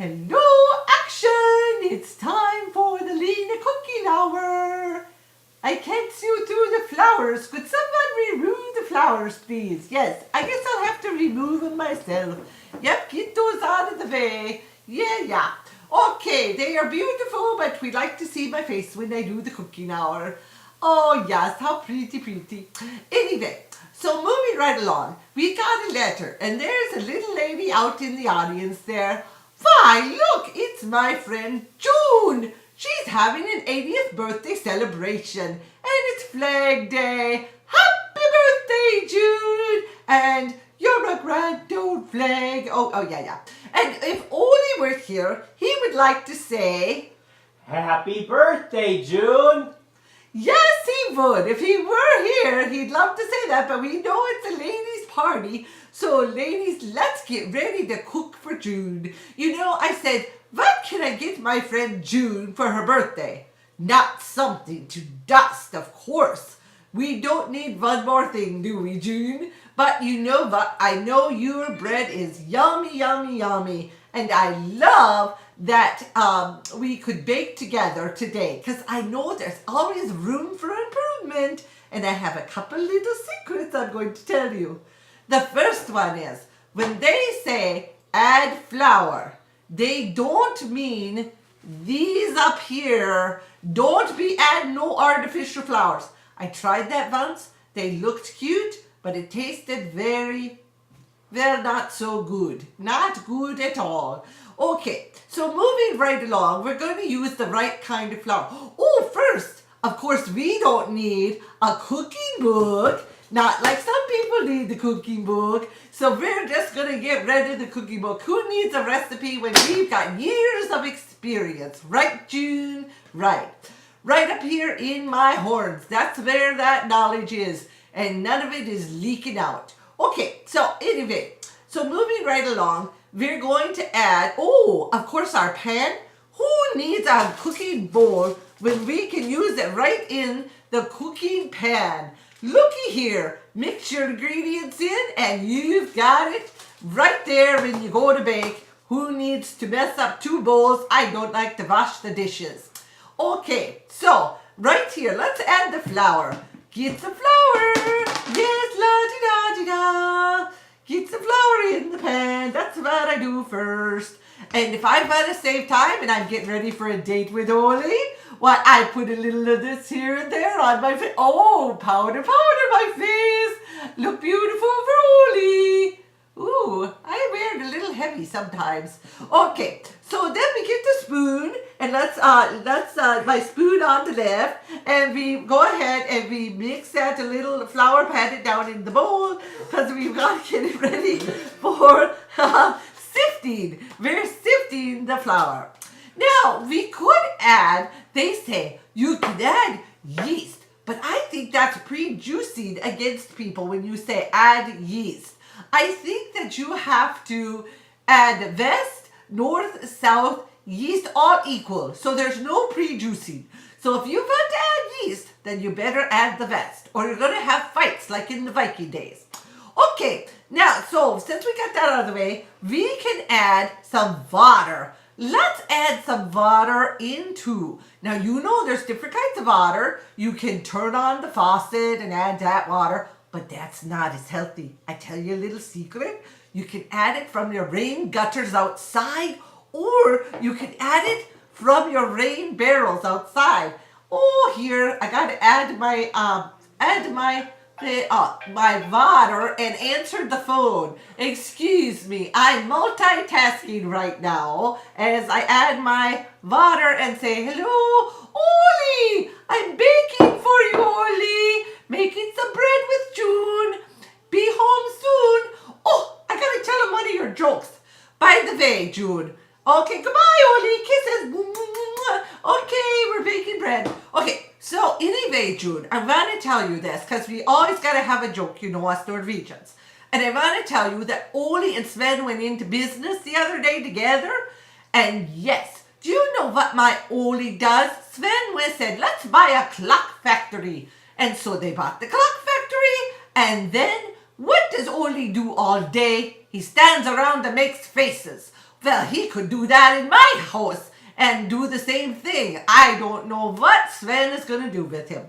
Hello, action! It's time for the Lena cooking hour. I can't see you through the flowers. Could someone remove the flowers, please? Yes, I guess I'll have to remove them myself. Yep, get those out of the way. Yeah. Okay, they are beautiful, but we like to see my face when I do the cooking hour. Oh, yes, how pretty. Anyway, so moving right along, we got a letter, and there's a little lady out in the audience there. Why, look, it's my friend June. She's having an 80th birthday celebration, and it's Flag Day. Happy birthday, June! And you're a grand old flag. Oh, yeah. And if Ole were here, he would like to say, Happy birthday, June! yes, he would. If he were here, he'd love to say that, but we know it's a ladies' party. So, ladies, let's get ready to cook for June. You know, I said, what can I get my friend June for her birthday? Not something to dust, of course. We don't need one more thing, do we, June? But you know what? I know your bread is yummy. And I love that we could bake together today, because I know there's always room for improvement, and I have a couple little secrets I'm going to tell you. The first one is, when they say add flour, they don't mean these up here. Don't be adding no artificial flours. I tried that once. They looked cute, but it tasted very not so good. Not good at all. Okay, so moving right along, we're going to use the right kind of flour. Oh, first, of course, we don't need a cooking book. Not like some people need the cooking book. So we're just going to get rid of the cooking book. Who needs a recipe when we've got years of experience? Right, June? Right. Right up here in my horns. That's where that knowledge is. And none of it is leaking out. Okay, so anyway, so moving right along, we're going to add, of course, our pan. Who needs a cooking bowl when we can use it right in the cooking pan? Looky here, mix your ingredients in and you've got it right there when you go to bake. Who needs to mess up two bowls? I don't like to wash the dishes. Okay, so right here, let's add the flour. Get the flour. Yes, la-di-da-di-da. Get the flour in the pan. That's what I do first. And if I want to save time and I'm getting ready for a date with Ole, I put a little of this here and there on my face. Oh, powder my face. Look beautiful for Ole. Ooh, I wear it a little heavy sometimes. Okay, so then we get the spoon, and let's my spoon on the left, and we go ahead and we mix that a little flour, pat it down in the bowl, because we've got to get it ready for sifting. We're sifting the flour. Now, we could add, they say, you can add yeast, but I think that's prejudicing against people when you say add yeast. I think that you have to add west, north, south, yeast, all equal. So there's no pre-juicing. So if you want to add yeast, then you better add the west, or you're going to have fights like in the Viking days. Okay, now, so since we got that out of the way, we can add some water. Let's add some water into. Now, you know there's different kinds of water. You can turn on the faucet and add that water, but that's not as healthy. I tell you a little secret. You can add it from your rain gutters outside, or you can add it from your rain barrels outside. Oh, here, I got to add my water and answer the phone. Excuse me, I'm multitasking right now as I add my water and say, hello, Ole, I'm baking for you, Ole. Making some bread with June. Be home soon. Oh, I gotta tell him one of your jokes. By the way, June. Okay, goodbye, Ole. Kisses. Okay, we're baking bread. Okay, so anyway, June, I want to tell you this because we always gotta have a joke, you know, us Norwegians. And I want to tell you that Ole and Sven went into business the other day together. And yes, do you know what my Ole does? Sven said, let's buy a clock factory. And so they bought the clock factory, and then what does Ole do all day? He stands around and makes faces. Well, he could do that in my house and do the same thing. I don't know what Sven is going to do with him.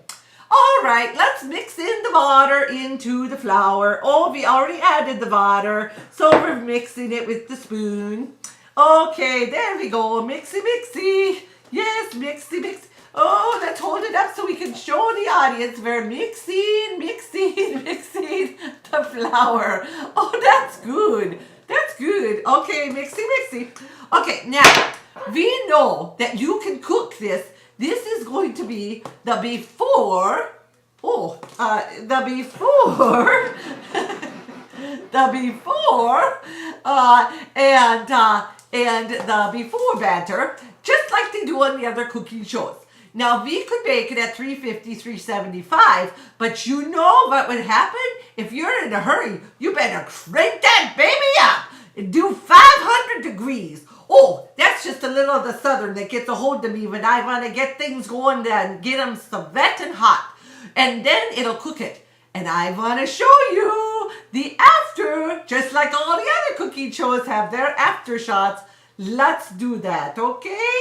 All right, let's mix in the water into the flour. Oh, we already added the water, so we're mixing it with the spoon. Okay, there we go. Mixy, mixy. Yes, mixy, mixy. Oh, let's hold it up so we can show the audience we're mixing, mixing, mixing the flour. Oh, that's good. That's good. Okay, mixy, mixy. Okay, now, we know that you can cook this. This is going to be the before, the before, the before, and the before batter, just like they do on the other cooking shows. Now, we could bake it at 350, 375, but you know what would happen? If you're in a hurry, you better crank that baby up and do 500 degrees. Oh, that's just a little of the southern that gets a hold of me when I want to get things going and get them sweating hot. And then it'll cook it. And I want to show you the after, just like all the other cooking shows have their after shots. Let's do that, okay?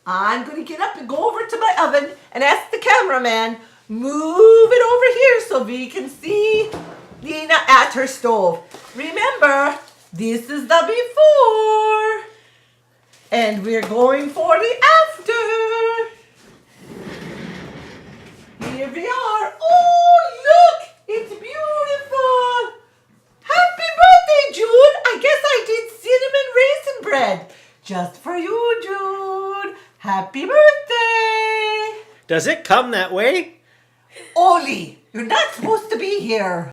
I'm going to get up and go over to my oven and ask the cameraman, move it over here so we can see Lena at her stove. Remember, this is the before, and we're going for the after. Here we are. Oh, look, it's beautiful. Happy birthday, June. I guess I did cinnamon raisin bread just for you, June. Happy birthday. Does it come that way? Ole, you're not supposed to be here.